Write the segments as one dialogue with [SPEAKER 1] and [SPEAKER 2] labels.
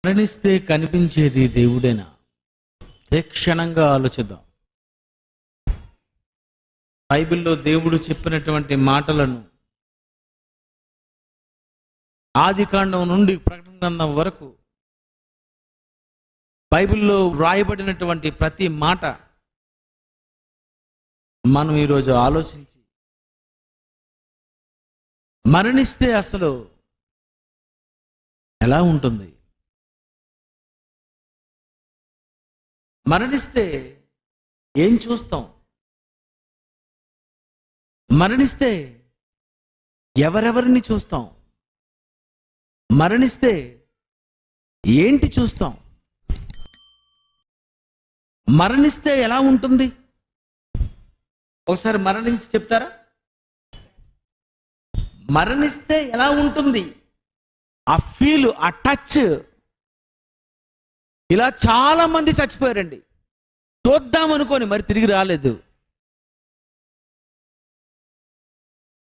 [SPEAKER 1] మరణిస్తే కనిపించేది దేవుడేనా? తీక్షణంగా ఆలోచిద్దాం. బైబిల్లో దేవుడు చెప్పినటువంటి మాటలను ఆదికాండం నుండి ప్రకటన గ్రంథం వరకు బైబిల్లో వ్రాయబడినటువంటి ప్రతి మాట మనం ఈరోజు ఆలోచించి మరణిస్తే అసలు ఎలా ఉంటుంది, మరణిస్తే ఏం చూస్తాం, మరణిస్తే ఎవరెవరిని చూస్తాం, మరణిస్తే ఏంటి చూస్తాం, మరణిస్తే ఎలా ఉంటుంది? ఒకసారి మరణించి చెప్తారా? మరణిస్తే ఎలా ఉంటుంది? ఆ ఫీల్, ఆ టచ్. ఇలా చాలా మంది చచ్చిపోయారండి. చూద్దాం అనుకోని మరి తిరిగి రాలేదు.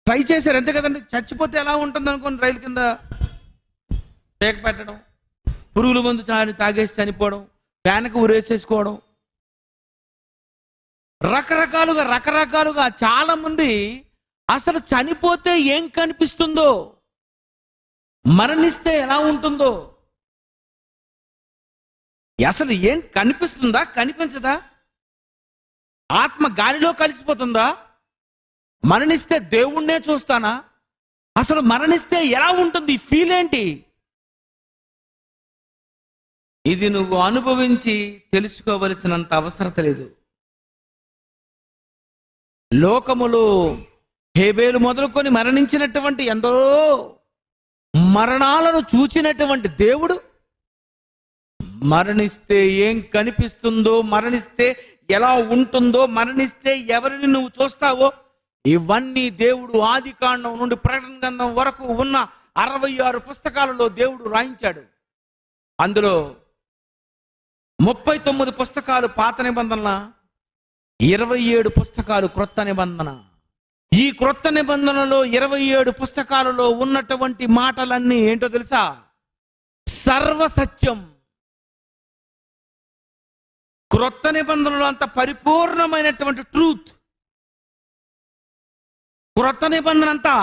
[SPEAKER 1] ట్రై చేశారు అంతే కదండి. చచ్చిపోతే ఎలా ఉంటుంది అనుకోని రైలు కింద పేక పెట్టడం, పురుగుల మందు తాగేసి చనిపోవడం, ఫ్యాన్కి ఉరేసేసుకోవడం, రకరకాలుగా చాలా మంది అసలు చనిపోతే ఏం కనిపిస్తుందో, మరణిస్తే ఎలా ఉంటుందో, అసలు ఏం కనిపిస్తుందా, కనిపించదా, ఆత్మ గాలిలో కలిసిపోతుందా, మరణిస్తే దేవుణ్ణే చూస్తానా, అసలు మరణిస్తే ఎలా ఉంటుంది, ఫీల్ ఏంటి? ఇది నువ్వు అనుభవించి తెలుసుకోవలసినంత అవసరత లేదు. లోకములో హేబేలు మొదలుకొని మరణించినటువంటి ఎందరో మరణాలను చూచినటువంటి దేవుడు మరణిస్తే ఏం కనిపిస్తుందో, మరణిస్తే ఎలా ఉంటుందో, మరణిస్తే ఎవరిని నువ్వు చూస్తావో ఇవన్నీ దేవుడు ఆదికాండం నుండి ప్రకటన గ్రంథం వరకు ఉన్న 66 పుస్తకాలలో దేవుడు రాయించాడు. అందులో 39 పుస్తకాలు పాత నిబంధన, 27 పుస్తకాలు క్రొత్త నిబంధన. ఈ క్రొత్త నిబంధనలో 27 పుస్తకాలలో ఉన్నటువంటి మాటలన్నీ ఏంటో తెలుసా? సర్వసత్యం. క్రొత్త నిబంధనలో అంత పరిపూర్ణమైనటువంటి ట్రూత్. క్రొత్త నిబంధన అంతా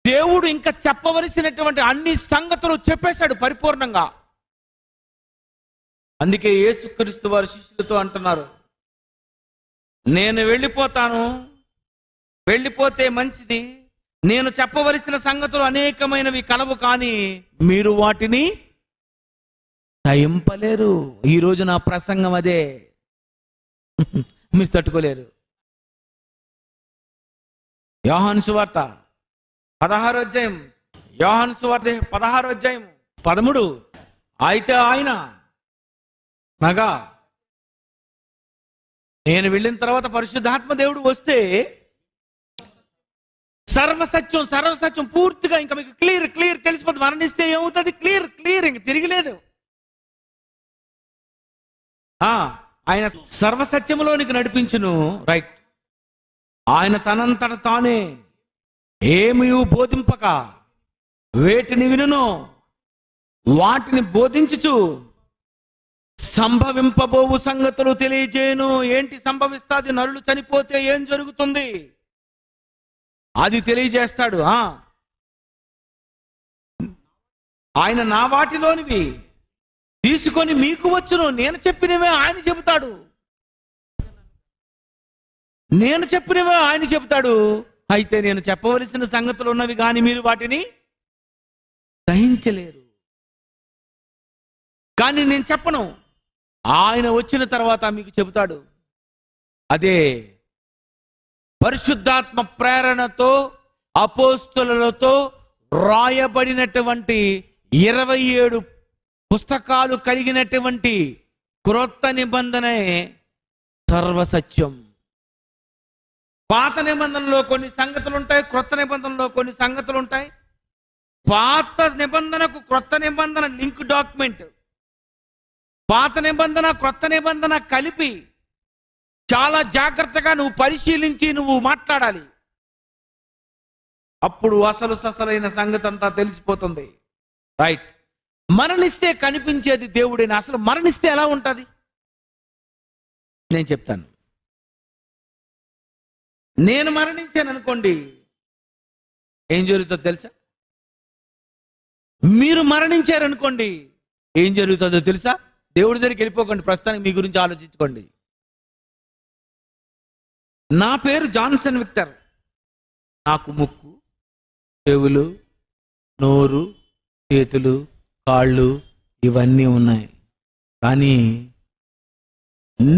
[SPEAKER 1] దేవుడు ఇంకా చెప్పవలసినటువంటి అన్ని సంగతులు చెప్పేశాడు పరిపూర్ణంగా. అందుకే యేసుక్రీస్తు వారి శిష్యులతో అంటున్నారు, నేను వెళ్ళిపోతాను, వెళ్ళిపోతే మంచిది, నేను చెప్పవలసిన సంగతులు అనేకమైనవి కలవు, కానీ మీరు వాటిని సహింపలేరు. ఈరోజు నా ప్రసంగం అదే. మీరు తట్టుకోలేరు. యోహాను సువార్త 16వ అధ్యాయం, యోహాను సువార్త 16వ అధ్యాయం 13. అయితే ఆయన అనగా నేను వెళ్ళిన తర్వాత పరిశుద్ధాత్మ దేవుడు వస్తే సర్వసత్యం పూర్తిగా ఇంకా మీకు క్లియర్ తెలిసిపోతుంది. మరణిస్తే ఏమవుతుంది? క్లియర్ ఇంక తిరిగిలేదు. ఆయన సర్వసత్యములోనికి నడిపించును. రైట్. ఆయన తనంతట తానే ఏమీ బోధింపక వేటిని వినును వాటిని బోధించుచు సంభవింపబోవు సంగతులు తెలియజేయను. ఏంటి సంభవిస్తాది? నరులు చనిపోతే ఏం జరుగుతుంది అది తెలియజేస్తాడు. ఆయన నా వాటిలోనివి తీసుకొని మీకు వచ్చును. నేను చెప్పినవే ఆయన చెబుతాడు. అయితే నేను చెప్పవలసిన సంగతులు ఉన్నవి కానీ మీరు వాటిని సహించలేరు. కానీ నేను చెప్పను, ఆయన వచ్చిన తర్వాత మీకు చెబుతాడు. అదే పరిశుద్ధాత్మ ప్రేరణతో అపోస్తలులతో రాయబడినటువంటి 27 పుస్తకాలు కలిగినటువంటి క్రొత్త నిబంధనే సర్వసత్యం. పాత నిబంధనలో కొన్ని సంగతులు ఉంటాయి, క్రొత్త నిబంధనలో కొన్ని సంగతులు ఉంటాయి. పాత నిబంధనకు క్రొత్త నిబంధన లింక్ డాక్యుమెంట్. పాత నిబంధన క్రొత్త నిబంధన కలిపి చాలా జాగ్రత్తగా నువ్వు పరిశీలించి నువ్వు మాట్లాడాలి. అప్పుడు అసలైన సంగతి అంతా తెలిసిపోతుంది. రైట్. మరణిస్తే కనిపించేది దేవుడేనా? అసలు మరణిస్తే ఎలా ఉంటుంది నేను చెప్తాను. నేను మరణించాను అనుకోండి, ఏం జరుగుతుందో తెలుసా? మీరు మరణించారనుకోండి, ఏం జరుగుతుందో తెలుసా? దేవుడి దగ్గరికి వెళ్ళిపోకండి, ప్రస్తుతానికి మీ గురించి ఆలోచించుకోండి. నా పేరు జాన్సన్ విక్టర్. నాకు ముక్కు, చెవులు, నోరు, చేతులు, కాళ్ళు ఇవన్నీ ఉన్నాయి. కానీ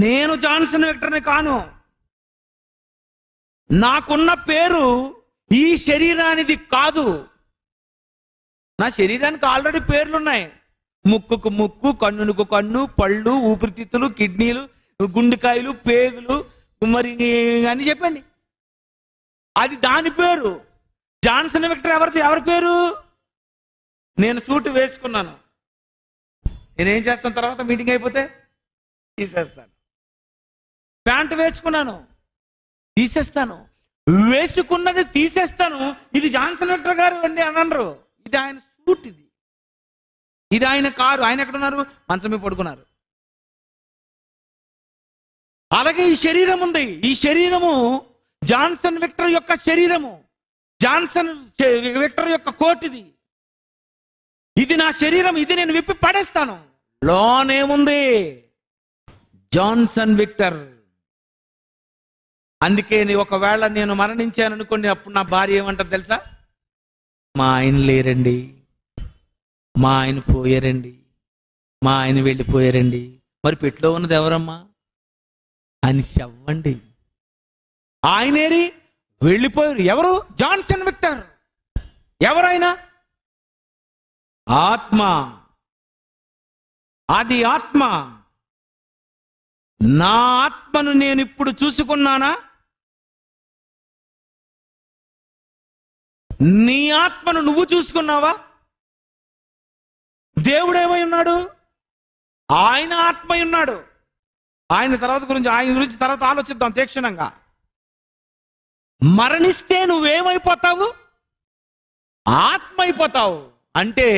[SPEAKER 1] నేను జాన్సన్ విక్టర్ని కాను. నాకున్న పేరు ఈ శరీరానిది కాదు. నా శరీరానికి ఆల్రెడీ పేర్లున్నాయి. ముక్కుకు ముక్కు, కన్నుకు కన్ను, పళ్ళు, ఊపిరితిత్తులు, కిడ్నీలు, గుండెకాయలు, పేగులు, మరి అని చెప్పండి. అది దాని పేరు. జాన్సన్ విక్టర్ ఎవరి పేరు? నేను సూట్ వేసుకున్నాను. నేనేం చేస్తాను? తర్వాత మీటింగ్ అయిపోతే తీసేస్తాను. ప్యాంటు వేసుకున్నాను, తీసేస్తాను. వేసుకున్నది తీసేస్తాను. ఇది జాన్సన్ విక్టర్ గారు అండి అని అనరు. ఇది ఆయన సూట్, ఇది ఆయన కారు. ఆయన ఎక్కడున్నారు? మంచమే పడుకున్నారు. అలాగే ఈ శరీరం ఉంది. ఈ శరీరము జాన్సన్ విక్టర్ యొక్క శరీరము. జాన్సన్ విక్టర్ యొక్క కోట్ ఇది. ఇది నా శరీరం. ఇది నేను విప్పి పడేస్తాను. లోనేముంది? Johnson Victor. అందుకే ఒకవేళ నేను మరణించాను అనుకోండి, అప్పుడు నా భార్య ఏమంటారు తెలుసా? మా ఆయన లేరండి, మా ఆయన పోయారండి, మా ఆయన వెళ్ళిపోయారండి, మరి పెట్లో ఉన్నది ఎవరమ్మా అని చెప్పండి. ఆయనేరి వెళ్ళిపోయారు. ఎవరు? Johnson Victor. ఎవరైనా ఆత్మ. అది ఆత్మ. నా ఆత్మను నేను ఇప్పుడు చూసుకున్నానా? నీ ఆత్మను నువ్వు చూసుకున్నావా? దేవుడు ఏమై ఉన్నాడు? ఆయన ఆత్మ ఉన్నాడు. ఆయన గురించి తర్వాత ఆలోచిద్దాం తీక్షణంగా. మరణిస్తే నువ్వేమైపోతావు? ఆత్మ అయిపోతావు. అంటే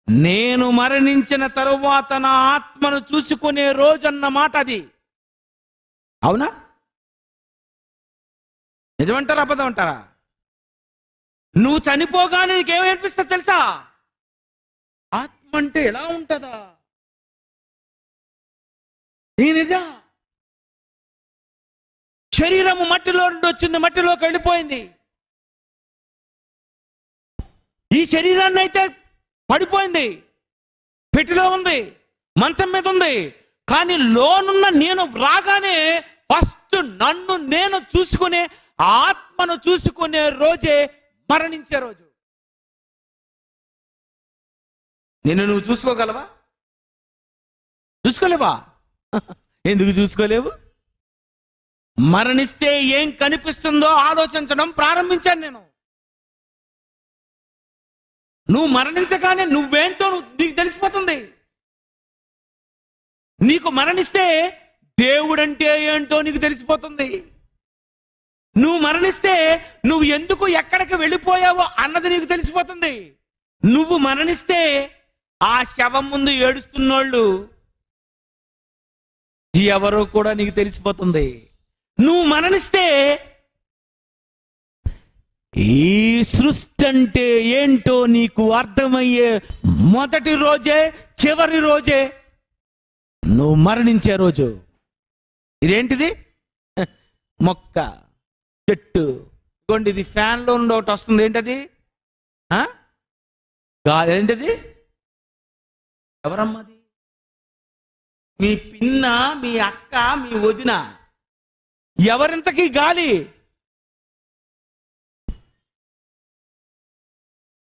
[SPEAKER 1] నేను మరణించిన తరువాత నా ఆత్మను చూసుకునే రోజన్నమాట అది. అవునా? నిజమంటారా అబద్ధం అంటారా? నువ్వు చనిపోగానే నీకేమనిపిస్తా తెలుసా? ఆత్మ అంటే ఎలా ఉంటుందా? నేనిదా శరీరము మట్టిలో నుండి వచ్చింది, మట్టిలోకి వెళ్ళిపోయింది. ఈ శరీరాన్ని అయితే పడిపోయింది, పెట్టిలో ఉంది, మంచం మీద ఉంది. కానీ లోనున్న నేను రాగానే ఫస్ట్ నన్ను నేను చూసుకునే, ఆత్మను చూసుకునే రోజే మరణించే రోజు. నిన్ను నువ్వు చూసుకోగలవా? చూసుకోలేవా? ఎందుకు చూసుకోలేవు? మరణిస్తే ఏం కనిపిస్తుందో ఆలోచించడం ప్రారంభించాను నేను. నువ్వు మరణించగానే నువ్వేంటో నీకు తెలిసిపోతుంది. నీకు మరణిస్తే దేవుడంటే ఏంటో నీకు తెలిసిపోతుంది. నువ్వు మరణిస్తే నువ్వు ఎందుకు ఎక్కడికి వెళ్ళిపోయావో అన్నది నీకు తెలిసిపోతుంది. నువ్వు మరణిస్తే ఆ శవం ముందు ఏడుస్తున్నోళ్ళు ఎవరో కూడా నీకు తెలిసిపోతుంది. నువ్వు మరణిస్తే ఈ సృష్టి అంటే ఏంటో నీకు అర్థమయ్యే మొదటి రోజే, చివరి రోజే నువ్వు మరణించే రోజు. ఇదేంటిది? మొక్క, చెట్టు. ఇదిగోండి, ఇది ఫ్యాన్లో నుండి ఒకటి వస్తుంది. ఏంటది? గాలి. ఏంటది? ఎవరమ్మది? మీ పిన్న, మీ అక్క, మీ వదిన. ఎవరింతకీ గాలి?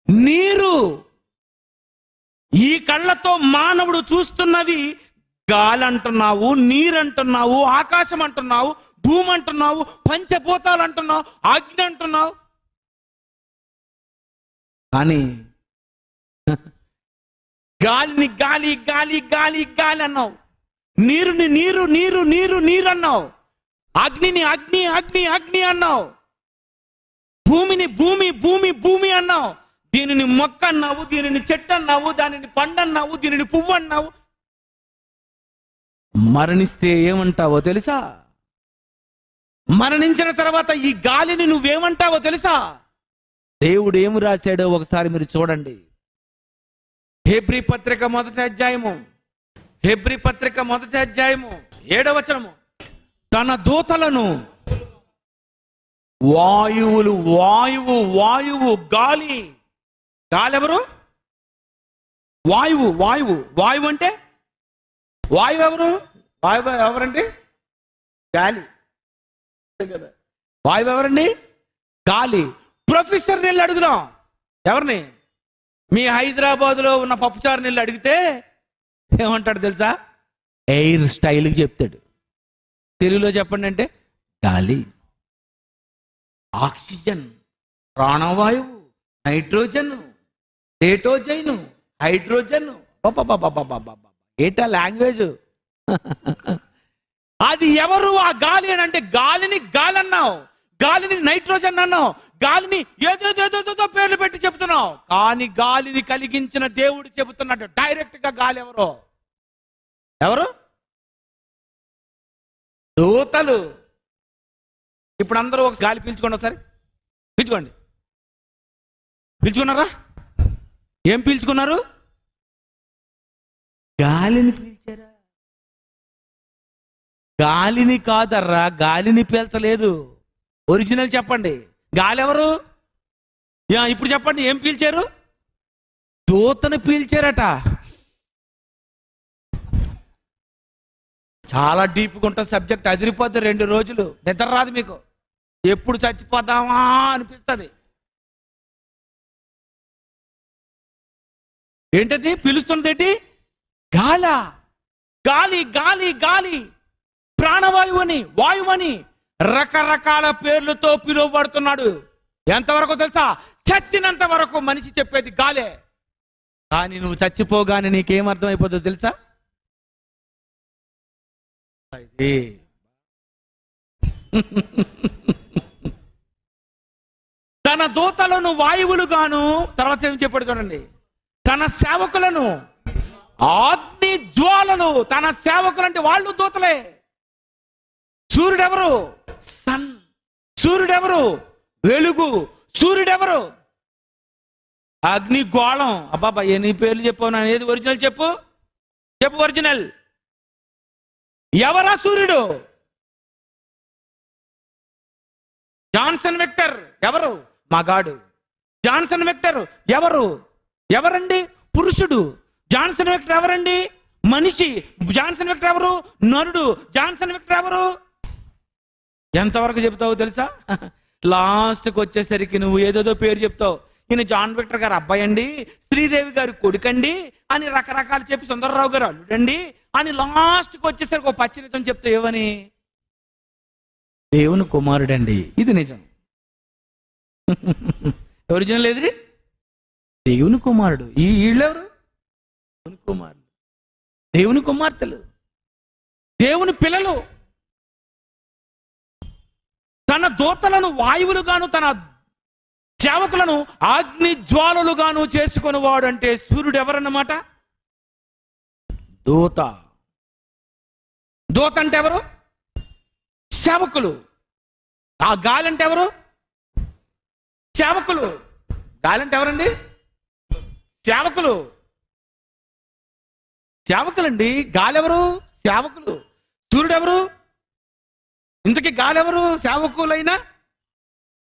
[SPEAKER 1] నీరు. ఈ కళ్ళతో మానవుడు చూస్తున్నవి గాలి అంటున్నావు, నీరు అంటున్నావు, ఆకాశం అంటున్నావు, భూమి అంటున్నావు, పంచభూతాలు అంటున్నావు, అగ్ని అంటున్నావు. కానీ గాలిని గాలి గాలి గాలి గాలి అన్నావు, నీరుని నీరు నీరు నీరు నీరు అన్నావు, అగ్నిని అగ్ని అగ్ని అగ్ని అన్నావు, భూమిని భూమి భూమి భూమి అన్నావు. దీనిని మొక్క అన్నావు, దీనిని చెట్టు అన్నావు, దానిని పండు అన్నావు, దీనిని పువ్వు అన్నావు. మరణిస్తే ఏమంటావో తెలుసా? మరణించిన తర్వాత ఈ గాలిని నువ్వేమంటావో తెలుసా? దేవుడు ఏమి రాశాడో ఒకసారి మీరు చూడండి. హెబ్రీ పత్రిక మొదటి అధ్యాయము 7వ వచనము. తన దూతలను వాయువు గాలి ఎవరు? వాయువు అంటే వాయువు ఎవరండి? గాలి కదా. వాయువు ఎవరండి? గాలి. ప్రొఫెసర్ నీళ్ళు అడుగుదాం. ఎవరిని? మీ హైదరాబాద్లో ఉన్న పప్పుచారు నీళ్ళు అడిగితే ఏమంటాడు తెలుసా? ఎయిర్ స్టైల్కి చెప్తాడు. తెలుగులో చెప్పండి అంటే గాలి, ఆక్సిజన్, ప్రాణవాయువు, నైట్రోజన్, డేటోజైన్, హైడ్రోజన్. ఏటా లాంగ్వేజ్? అది ఎవరు ఆ గాలి అని అంటే గాలిని గాలి అన్నావు, గాలిని నైట్రోజన్ అన్నావు, గాలిని ఏదో పేర్లు పెట్టి చెబుతున్నావు. కానీ గాలిని కలిగించిన దేవుడు చెబుతున్నాడు డైరెక్ట్ గా. గాలి ఎవరు? దూతలు. ఇప్పుడు అందరూ ఒక గాలి పీల్చుకోండి, ఒకసారి పీల్చుకోండి. పీల్చుకున్నారా? ఏం పీల్చుకున్నారు? గాలిని పీల్చారా? గాలిని కాదర్రా, గాలిని పీల్చలేదు. ఒరిజినల్ చెప్పండి. గాలి ఎవరు? ఇప్పుడు చెప్పండి, ఏం పీల్చారు? దూతను పీల్చారట. చాలా డీప్గా ఉంటుంది సబ్జెక్ట్. అదిరిపోద్ది. 2 రోజులు నిద్ర రాదు మీకు. ఎప్పుడు చచ్చిపోదామా అనిపిస్తుంది. ఏంటది పిలుస్తున్నది? ఏంటి? గాలి. గాలి ప్రాణవాయువు అని, వాయువు అని రకరకాల పేర్లతో పిలువబడుతున్నాడు. ఎంతవరకు తెలుసా? చచ్చినంత వరకు మనిషి చెప్పేది గాలే. కానీ నువ్వు చచ్చిపోగానే నీకేం అర్థమైపోతుందో తెలుసా? తన దూతలను వాయువులుగాను, తర్వాత ఏం చెప్పాడు చూడండి, తన సేవకులను అగ్ని జ్వాలలు. తన సేవకులు అంటే వాళ్ళు దూతలే. సూర్యుడెవరు? సన్. సూర్యుడెవరు? వెలుగు. సూర్యుడెవరు? అగ్ని గోళం. అబ్బాబా ఎన్ని పేర్లు చెప్పావు? నా ఏది ఒరిజినల్ చెప్పు ఒరిజినల్. ఎవరా సూర్యుడు? Johnson Victor. ఎవరు? మగాడు. జాన్సన్ విక్టర్ ఎవరండి? పురుషుడు. జాన్సన్ విక్టర్ ఎవరండి? మనిషి. జాన్సన్ విక్టర్ ఎవరు? నరుడు. జాన్సన్ విక్టర్ ఎవరు? ఎంతవరకు చెప్తావు తెలుసా? లాస్ట్కి వచ్చేసరికి నువ్వు ఏదేదో పేరు చెప్తావు. ఈయన జాన్ విక్టర్ గారు అబ్బాయి అండి, శ్రీదేవి గారి కొడుకండి అని రకరకాలు చెప్పి, సుందరరావు గారు అల్లుడండి అని లాస్ట్కి వచ్చేసరికి ఒక పచ్చినితం చెప్తావు. ఏమని? దేవుని కుమారుడండి. ఇది నిజం. ఒరిజినల్ ఎదురి దేవుని కుమారుడు. వీళ్ళెవరు? దేవుని కుమారుడు, దేవుని కుమార్తెలు, దేవుని పిల్లలు. తన దూతలను వాయువులుగాను, తన సేవకులను అగ్ని జ్వాలలుగాను చేసుకుని వాడు అంటే సూర్యుడు ఎవరన్నమాట? దూత. దూత అంటే ఎవరు? సేవకులు. ఆ గాలి అంటే ఎవరు? సేవకులు. గాలి అంటే ఎవరండి? సేవకులు. సేవకులండి. గాలి ఎవరు? సేవకులు. సూర్యుడు ఎవరు? ఇంతకీ గాలి ఎవరు? సేవకులైన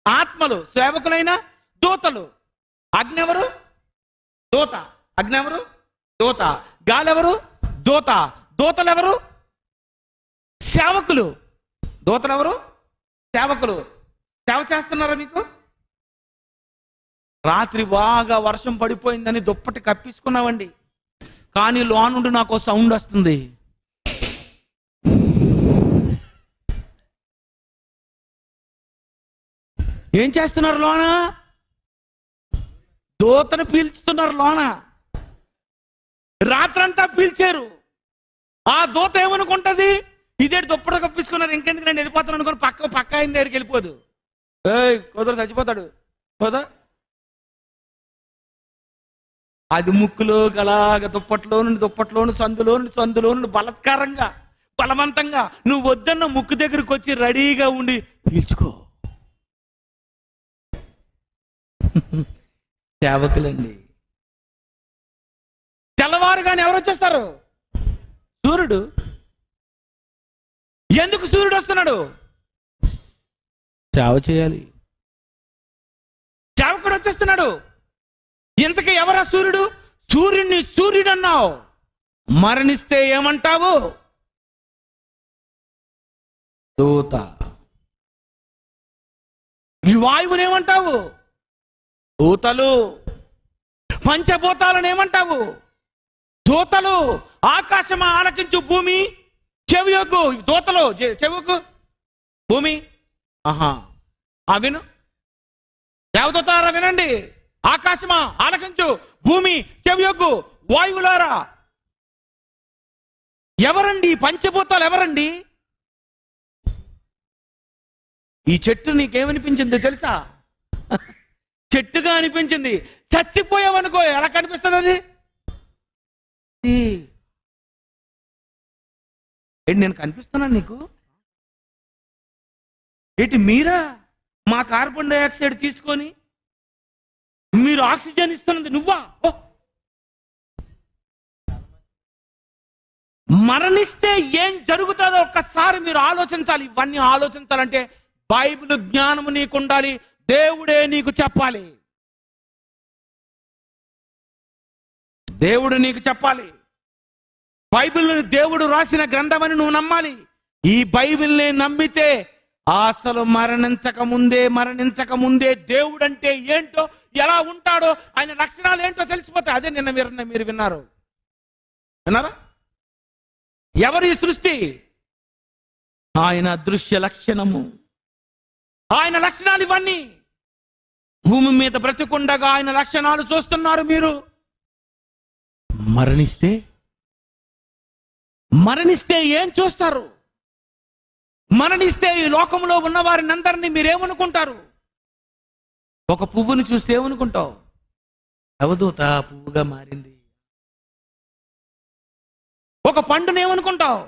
[SPEAKER 1] ఆత్మలు, సేవకులైన దూతలు. అగ్ని ఎవరు? దూత. అగ్ని ఎవరు? దూత. గాలి ఎవరు? దూత. దూతలు ఎవరు? సేవకులు. దూతలు ఎవరు? సేవకులు. సేవ చేస్తున్నారా మీకు? రాత్రి బాగా వర్షం పడిపోయిందని దుప్పటి కప్పించుకున్నామండి, కానీ లోనుండి నాకు సౌండ్ వస్తుంది. ఏం చేస్తున్నారు లోన? దూతను పీల్చుతున్నారు లోన. రాత్రంతా పీల్చారు. ఆ దూత ఏమనుకుంటది? ఇదే దుప్పటి కప్పించుకున్నారు, ఇంకెందుకు నేను వెళ్ళిపోతాను అనుకుని పక్క ఆయన దగ్గరికి వెళ్ళిపోదు. కుదరు, చచ్చిపోతాడు. పోదా అది ముక్కులోకి అలాగ దుప్పట్లో నుండి సందులో నుండి బలత్కారంగా బలవంతంగా నువ్వు వద్దన్న ముక్కు దగ్గరికి వచ్చి రెడీగా ఉండి పీల్చుకో. సేవకులండి. తెల్లవారుగానే ఎవరు వచ్చేస్తారు? సూర్యుడు. ఎందుకు సూర్యుడు వస్తున్నాడు? సేవ చేయాలి. సేవకుడు వచ్చేస్తున్నాడు. ఇంతకీ ఎవరా సూర్యుడు? సూర్యుడిని సూర్యుడు అన్నావు, మరణిస్తే ఏమంటావు? దూత. ఈ వాయువుని ఏమంటావు? దూతలు. పంచభూతాలను ఏమంటావు? దూతలు. ఆకాశమా ఆలకించు, భూమి చెవియొగ్గు. దూతలు చెవియొగ్గు, భూమి విను. దేవదూతారా వినండి. ఆకాశమా ఆలకించు, భూమి చెవియొగ్గు, వాయువులారా. ఎవరండి పంచభూతాలు? ఎవరండి? ఈ చెట్టు నీకేమనిపించింది తెలుసా? చెట్టుగా అనిపించింది. చచ్చిపోయావనుకో ఎలా కనిపిస్తుంది అది? ఏంటి నేను కనిపిస్తున్నాను నీకు? ఏంటి మీరా మా కార్బన్ డైఆక్సైడ్ తీసుకొని మీరు ఆక్సిజన్ ఇస్తున్నది నువ్వా? మరణిస్తే ఏం జరుగుతుందో ఒక్కసారి మీరు ఆలోచించాలి. ఇవన్నీ ఆలోచించాలంటే బైబిల్ జ్ఞానము నీకు ఉండాలి. దేవుడే నీకు చెప్పాలి. దేవుడు నీకు చెప్పాలి. బైబిల్ దేవుడు రాసిన గ్రంథమని నువ్వు నమ్మాలి. ఈ బైబిల్ని నమ్మితే అసలు మరణించక ముందే దేవుడు అంటే ఏంటో, ఎలా ఉంటాడో, ఆయన లక్షణాలు ఏంటో తెలిసిపోతాయి. అదే నిన్న మీరు విన్నారా? ఎవరు ఈ సృష్టి? ఆయన అదృశ్య లక్షణము, ఆయన లక్షణాలు ఇవన్నీ. భూమి మీద బ్రతికుండగా ఆయన లక్షణాలు చూస్తున్నారు మీరు. మరణిస్తే ఏం చూస్తారు? మరణిస్తే ఈ లోకంలో ఉన్న వారిని అందరినీ మీరేమనుకుంటారు? ఒక పువ్వుని చూస్తే ఏమనుకుంటావు? అవధూత పువ్వుగా మారింది. ఒక పండుని ఏమనుకుంటావు?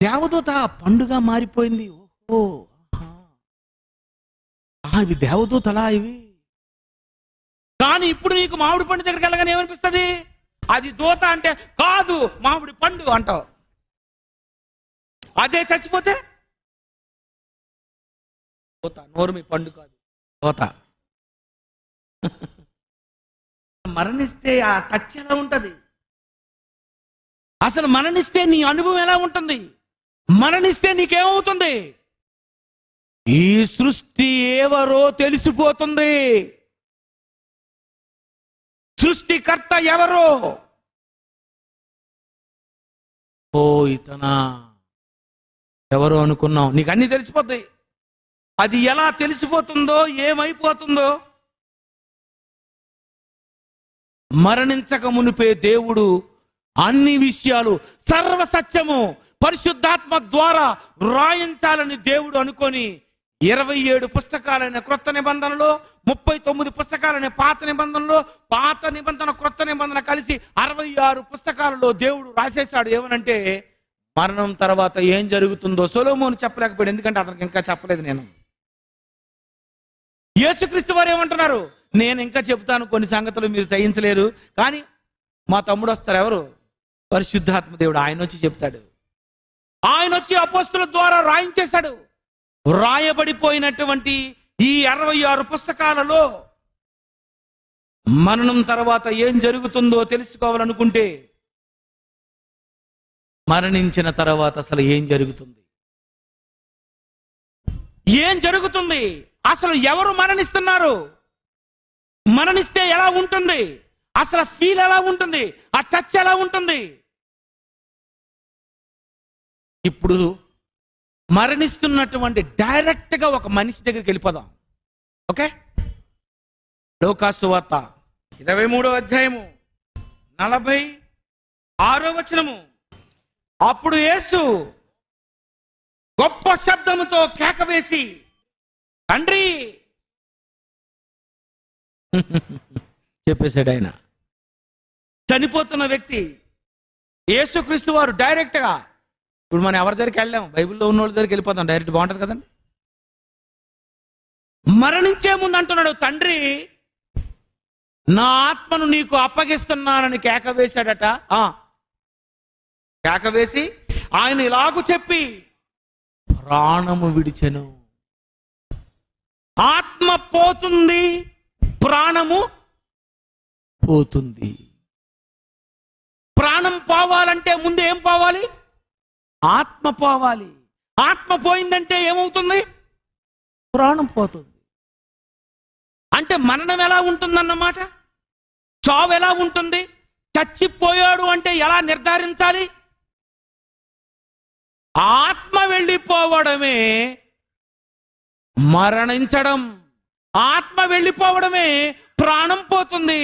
[SPEAKER 1] దేవదూత పండుగా మారిపోయింది. ఓహో, ఇవి దేవదూతలా ఇవి. కానీ ఇప్పుడు నీకు మామిడి పండు దగ్గరికి వెళ్ళగానే ఏమనిపిస్తుంది? అది దూత అంటే కాదు, మామిడి పండు అంటావు. అదే చచ్చిపోతే దూత. నోరు మీ పండు కాదు, దూత. మరణిస్తే ఆ టచ్ ఎలా ఉంటది? అసలు మరణిస్తే నీ అనుభవం ఎలా ఉంటుంది? మరణిస్తే నీకేమవుతుంది? ఈ సృష్టి ఎవరో తెలిసిపోతుంది. సృష్టికర్త ఎవరో? ఓ ఇతనా ఎవరో అనుకున్నావు. నీకు అన్ని తెలిసిపోతాయి. అది ఎలా తెలిసిపోతుందో, ఏమైపోతుందో. మరణించక మునిపే దేవుడు అన్ని విషయాలు సర్వసత్యము పరిశుద్ధాత్మ ద్వారా రాయించాలని దేవుడు అనుకొని 27 పుస్తకాలైన క్రొత్త నిబంధనలో, 39 పుస్తకాలైన పాత నిబంధనలో, పాత నిబంధన క్రొత్త నిబంధన కలిసి 66 పుస్తకాలలో దేవుడు రాసేశాడు. ఏమనంటే మరణం తర్వాత ఏం జరుగుతుందో సొలొమోను చెప్పలేకపోయాడు. ఎందుకంటే అతనికి ఇంకా చెప్పలేదు. నేను యేసుక్రీస్తు వారు ఏమంటున్నారు? నేను ఇంకా చెప్తాను కొన్ని సంగతులు మీరు సహించలేరు, కానీ మా తమ్ముడు వస్తారు. ఎవరు? పరిశుద్ధాత్మ దేవుడు. ఆయన వచ్చి చెప్తాడు. ఆయన వచ్చి అపోస్తుల ద్వారా రాయించేశాడు. రాయబడిపోయినటువంటి ఈ 66 పుస్తకాలలో మరణం తర్వాత ఏం జరుగుతుందో తెలుసుకోవాలనుకుంటే మరణించిన తర్వాత అసలు ఏం జరుగుతుంది? ఏం జరుగుతుంది? అసలు ఎవరు మరణిస్తున్నారు? మరణిస్తే ఎలా ఉంటుంది? అసలు ఫీల్ ఎలా ఉంటుంది? ఆ టచ్ ఎలా ఉంటుంది? ఇప్పుడు మరణిస్తున్నటువంటి డైరెక్ట్గా ఒక మనిషి దగ్గరికి వెళ్ళిపోదాం. ఓకే, లూకా సువార్త 23వ అధ్యాయము 46వ వచనము. అప్పుడు యేసు గొప్ప శబ్దముతో కేక వేసి, తండ్రి చెప్పేశాడు ఆయన, చనిపోతున్న వ్యక్తి యేసుక్రీస్తు వారు డైరెక్ట్గా, ఇప్పుడు మనం ఎవరి దగ్గరికి వెళ్ళాం, బైబిల్లో ఉన్న వాళ్ళ దగ్గరికి వెళ్ళిపోతాం డైరెక్ట్, బాగుంటుంది కదండి. మరణించే ముందు అంటున్నాడు, తండ్రి నా ఆత్మను నీకు అప్పగిస్తున్నానని కేక వేశాడట. కేక వేసి ఆయన ఇలాగూ చెప్పి ప్రాణము విడిచెను. ఆత్మ పోతుంది, ప్రాణము పోతుంది. ప్రాణం పోవాలంటే ముందు ఏం పోవాలి? ఆత్మ పోవాలి. ఆత్మ పోయిందంటే ఏమవుతుంది? ప్రాణం పోతుంది. అంటే మరణం ఎలా ఉంటుందన్నమాట, చావు ఎలా ఉంటుంది, చచ్చిపోయాడు అంటే ఎలా నిర్ధారించాలి? ఆత్మ వెళ్ళిపోవడమే మరణించడం, ఆత్మ వెళ్ళిపోవడమే ప్రాణం పోతుంది.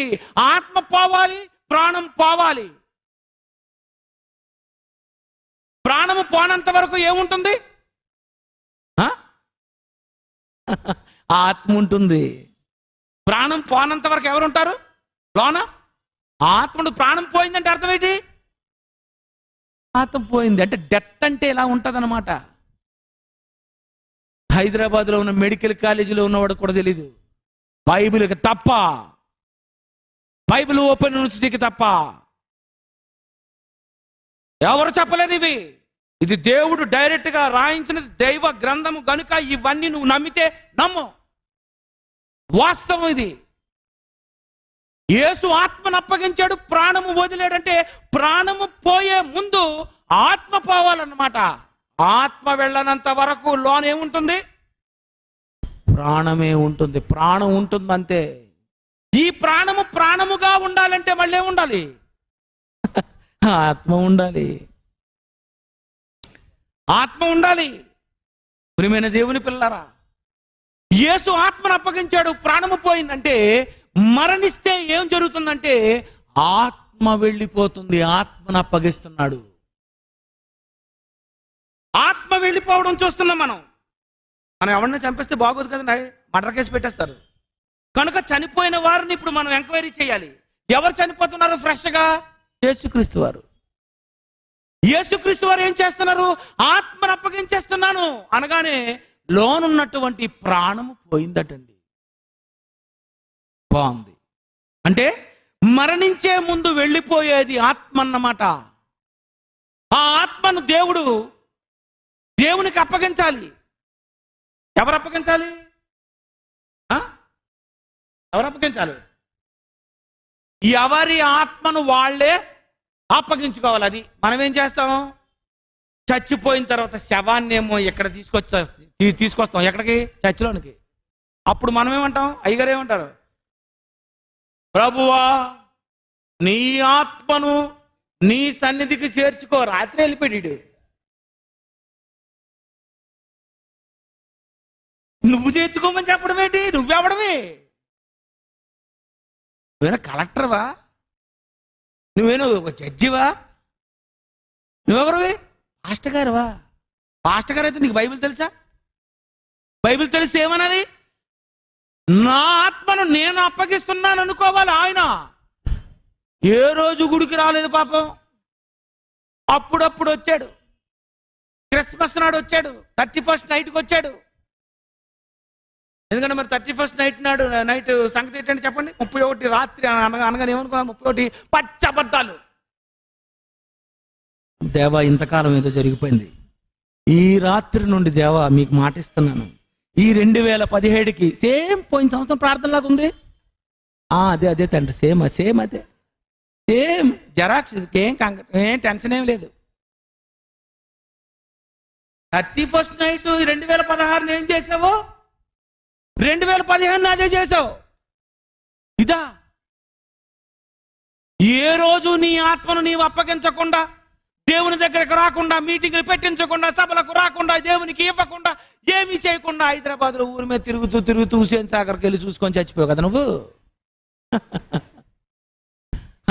[SPEAKER 1] ఆత్మ పోవాలి, ప్రాణం పోవాలి. ప్రాణము పోనంత వరకు ఏముంటుంది? ఆత్మ ఉంటుంది. ప్రాణం పోనంత వరకు ఎవరుంటారు లోన? ఆత్మను. ప్రాణం పోయిందంటే అర్థం ఏంటి? ఆత్మ పోయింది అంటే డెత్ అంటే ఎలా ఉంటుంది అన్నమాట. హైదరాబాద్లో ఉన్న మెడికల్ కాలేజీలో ఉన్నవాడు కూడా తెలీదు, బైబిల్కి తప్ప, బైబిల్ ఓపెన్ యూనివర్సిటీకి తప్ప ఎవరు చెప్పలేరు ఇవి. ఇది దేవుడు డైరెక్ట్గా రాయించిన దైవ గ్రంథము గనుక ఇవన్నీ నువ్వు నమ్మితే నమ్ము. వాస్తవం ఇది. యేసు ఆత్మను అప్పగించాడు, ప్రాణము వదిలేడంటే ప్రాణము పోయే ముందు ఆత్మ పోవాలన్నమాట. ఆత్మ వెళ్ళనంత వరకు లోనేముంటుంది? ప్రాణమే ఉంటుంది. ప్రాణం ఉంటుంది అంతే. ఈ ప్రాణము ప్రాణముగా ఉండాలంటే మళ్ళీ ఉండాలి, ఆత్మ ఉండాలి. ఆత్మ ఉండాలి. ప్రియమైన దేవుని పిల్లరా, యేసు ఆత్మను అప్పగించాడు, ప్రాణము పోయిందంటే మరణిస్తే ఏం జరుగుతుందంటే ఆత్మ వెళ్ళిపోతుంది. ఆత్మను అప్పగిస్తున్నాడు. ఆత్మ వెళ్ళిపోవడం చూస్తున్నాం మనం. ఎవరిని చంపేస్తే బాగోదు కదండి, మర్డర్ కేసు పెట్టేస్తారు. కనుక చనిపోయిన వారిని ఇప్పుడు మనం ఎంక్వైరీ చేయాలి. ఎవరు చనిపోతున్నారు ఫ్రెష్గా? యేసుక్రీస్తు వారు. యేసుక్రీస్తు వారు ఏం చేస్తున్నారు? ఆత్మను అప్పగించేస్తున్నాను అనగానే లోనున్నటువంటి ప్రాణము పోయిందటండి. బాగుంది. అంటే మరణించే ముందు వెళ్ళిపోయేది ఆత్మ అన్నమాట. ఆ ఆత్మను దేవునికి అప్పగించాలి. ఎవరు అప్పగించాలి? ఎవరు అప్పగించాలి? ఎవరి ఆత్మను వాళ్ళే అప్పగించుకోవాలి. అది మనం ఏం చేస్తాం? చచ్చిపోయిన తర్వాత శవాన్నేమో ఎక్కడ తీసుకొస్తాం ఎక్కడికి? చర్చిలోనికి. అప్పుడు మనం ఏమంటాం? అయ్యగారు ఏమంటారు? ప్రభువా నీ ఆత్మను నీ సన్నిధికి చేర్చుకో. రాత్రి వెళ్ళిపోయాడు. నువ్వు చేర్చుకోమని చెప్పడం ఏంటి? నువ్వెవడమే? నువ్వేనా కలెక్టర్వా? నువ్వేనా జడ్జివా? నువ్వెవరివి? పాస్టర్ గారువా? పాస్టర్ గారు అయితే నీకు బైబిల్ తెలుసా? బైబిల్ తెలిస్తే ఏమనాలి? నా ఆత్మను నేను అప్పగిస్తున్నాను అనుకోవాలి. ఆయన ఏ రోజు గుడికి రాలేదు పాపం. అప్పుడప్పుడు వచ్చాడు. క్రిస్మస్ నాడు వచ్చాడు, 31st నైట్కి వచ్చాడు. ఎందుకంటే మరి 31st నైట్ సంగతి ఏంటంటే చెప్పండి. 31 రాత్రి అనగానే ఏమనుకున్నాను? 31 పచ్చబద్దాలు. దేవా ఇంతకాలం ఏదో జరిగిపోయింది. ఈ రాత్రి నుండి దేవా మీకు మాటిస్తున్నాను, ఈ 2017కి సేమ్ పోయిన సంవత్సరం ప్రార్థనలాగా ఉంది. అదే తండ్రి, సేమ్ అదే సేమ్ జెరాక్స్. ఏం టెన్షన్ ఏం లేదు. 31st నైట్ 2016 ఏం చేసావో 2015 అదే చేసావు. ఇదా? ఏ రోజు నీ ఆత్మను నీవు అప్పగించకుండా, దేవుని దగ్గరకు రాకుండా, మీటింగ్లు పెట్టించకుండా, సభలకు రాకుండా, దేవునికి ఇవ్వకుండా, ఏమీ చేయకుండా హైదరాబాద్లో ఊరి మీద తిరుగుతూ హుసేన్ సాగర్కి వెళ్ళి చూసుకొని చచ్చిపోయావు కదా నువ్వు.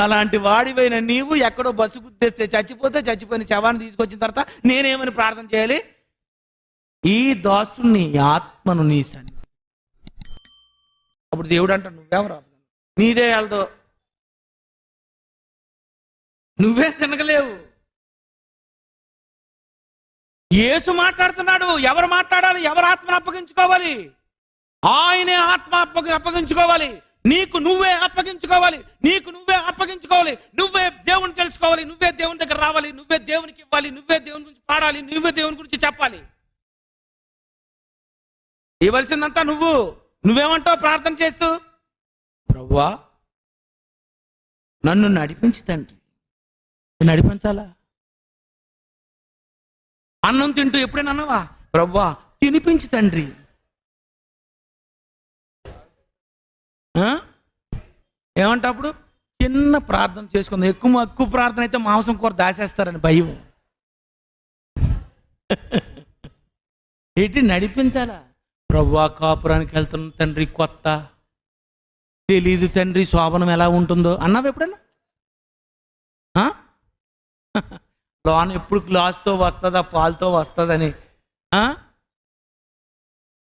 [SPEAKER 1] అలాంటి వాడివైన నీవు ఎక్కడో బస్సు గుద్దేస్తే చచ్చిపోయిన శవాన్ని తీసుకొచ్చిన తర్వాత నేనేమని ప్రార్థన చేయాలి? ఈ దాసుని ఆత్మను నీ సన్ని. అప్పుడు దేవుడు అంటాడు, నువ్వెవరు? నీదే వెళ్దో నువ్వే తినగలేవు. యేసు మాట్లాడుతున్నాడు. ఎవరు మాట్లాడాలి? ఎవరు ఆత్మను అప్పగించుకోవాలి? ఆయనే ఆత్మ అప్పగించుకోవాలి. నీకు నువ్వే అప్పగించుకోవాలి. నీకు నువ్వే అప్పగించుకోవాలి. నువ్వే దేవుని తెలుసుకోవాలి. నువ్వే దేవుని దగ్గర రావాలి. నువ్వే దేవునికి ఇవ్వాలి. నువ్వే దేవుని గురించి పాడాలి. నువ్వే దేవుని గురించి చెప్పాలి. ఇవ్వాల్సిందంతా నువ్వేమంటావు ప్రార్థన చేస్తూ? ప్రభువా నన్ను నడిపించు తండ్రి. నడిపించాలా? అన్నం తింటూ ఎప్పుడైనా అన్నావా ప్రభువా తినిపించు తండ్రి? ఏమంటా అప్పుడు? చిన్న ప్రార్థన చేసుకుందాం. ఎక్కువ ప్రార్థన అయితే మాంసం కూర దాచేస్తారని భయం. ఏంటి నడిపించాలా? ప్రభువా కాపురానికి వెళ్తున్న తండ్రి, కొత్త తెలీదు తండ్రి శోభనం ఎలా ఉంటుందో అన్నావు ఎప్పుడన్నా? లోన్ ఎప్పుడు గ్లాస్తో వస్తుందా పాలతో వస్తుందని.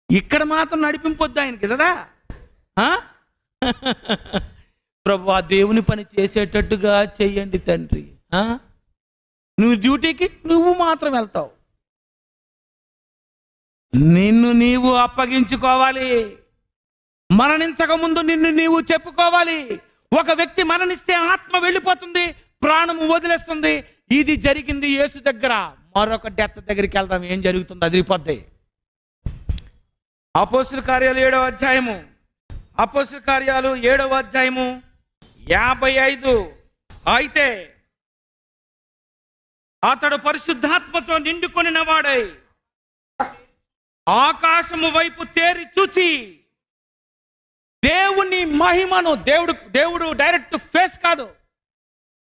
[SPEAKER 1] ఇక్కడ మాత్రం నడిపింపొద్దు ఆయనకి కదా. ప్రభువా దేవుని పని చేసేటట్టుగా చెయ్యండి తండ్రి. నువ్వు డ్యూటీకి నువ్వు మాత్రం వెళ్తావు. నిన్ను నీవు అప్పగించుకోవాలి. మరణించక ముందు నిన్ను నీవు చెప్పుకోవాలి. ఒక వ్యక్తి మరణిస్తే ఆత్మ వెళ్ళిపోతుంది, ప్రాణము వదిలేస్తుంది. ఇది జరిగింది యేసు దగ్గర. మరొక డెత్ దగ్గరికి వెళ్దాం, ఏం జరుగుతుంది అదిరిపోద్ది. అపోస్తుల కార్యాలు 7వ అధ్యాయము, అపోస్తుల కార్యాలు 7వ అధ్యాయము 55. అయితే అతడు పరిశుద్ధాత్మతో నిండుకొనిన వాడై ఆకాశము వైపు తేరి చూచి దేవుని మహిమను, దేవుడు డైరెక్ట్ ఫేస్ కాదు,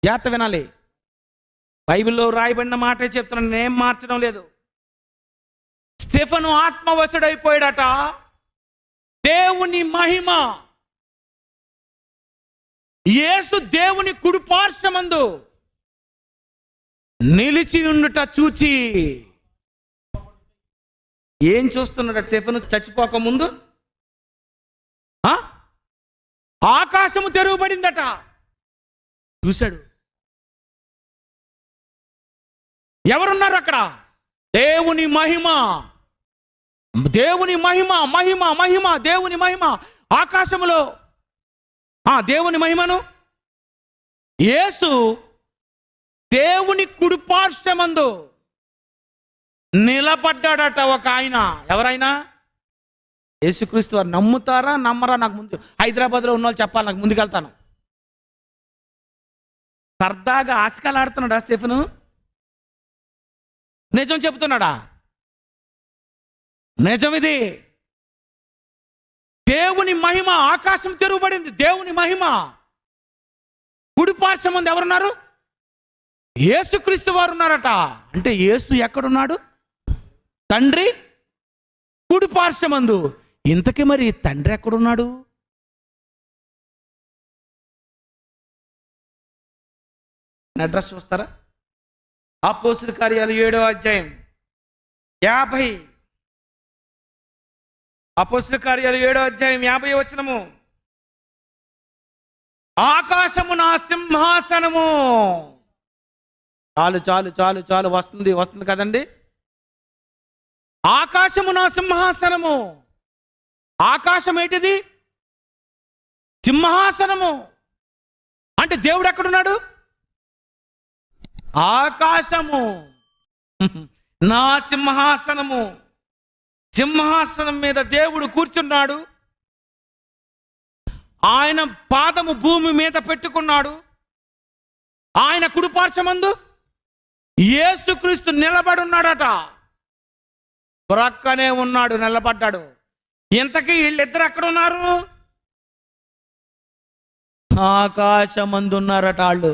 [SPEAKER 1] జాగ్రత్త వినాలి. బైబిల్లో రాయబడిన మాటే చెప్తున్నాను, నేనేం మార్చడం లేదు. స్టెఫను ఆత్మవశుడైపోయాడట. దేవుని మహిమ, యేసు దేవుని కుడిపార్శ్వమందు నిలిచి ఉండుట చూచి ఏం చూస్తున్నాడు స్టెఫను? చచ్చిపోక ముందు ఆకాశము తెరువబడిందట. చూశాడు. ఎవరున్నారు అక్కడ? దేవుని మహిమ, దేవుని మహిమ, మహిమ మహిమ దేవుని మహిమ ఆకాశములో. దేవుని మహిమను యేసు దేవుని కుడిపార్శ్వమందు నిలబడ్డాడట. ఒక ఆయన, ఎవరైనా? యేసుక్రీస్తు వారు. నమ్ముతారా నమ్మరా? నాకు ముందు హైదరాబాద్లో ఉన్న వాళ్ళు చెప్పాలి, నాకు ముందుకెళ్తాను. సరదాగా ఆశకాలాడుతున్నాడా స్టెఫెను? నిజం చెబుతున్నాడా? నిజం ఇది. దేవుని మహిమ, ఆకాశం తెరువబడింది. దేవుని మహిమ కుడిపార్శ్వం ముందు ఎవరున్నారు? యేసుక్రీస్తు వారు ఉన్నారట. అంటే యేసు ఎక్కడున్నాడు? తండ్రి కుడిపార్శ్వమందు. ఇంతకీ మరి తండ్రి ఎక్కడున్నాడు? అడ్రస్ చూస్తారా? అపోస్తుల కార్యాలు 7వ అధ్యాయం 50. అపోస్తుల కార్యాలు 7వ అధ్యాయం 50 వచనము. ఆకాశము నా సింహాసనము. చాలు చాలు చాలు చాలు, వస్తుంది కదండి. ఆకాశము నా సింహాసనము. ఆకాశం ఏంటిది? సింహాసనము. అంటే దేవుడు ఎక్కడున్నాడు? ఆకాశము నా సింహాసనము. సింహాసనం మీద దేవుడు కూర్చున్నాడు. ఆయన పాదము భూమి మీద పెట్టుకున్నాడు. ఆయన కుడిపార్శ్వమందు యేసుక్రీస్తు నిలబడి ఉన్నాడట. ప్రక్కనే ఉన్నాడు, నిలబడ్డాడు. ఇంతకీ వీళ్ళిద్దరు ఎక్కడ ఉన్నారు? ఆకాశమందు ఉన్నారట వాళ్ళు.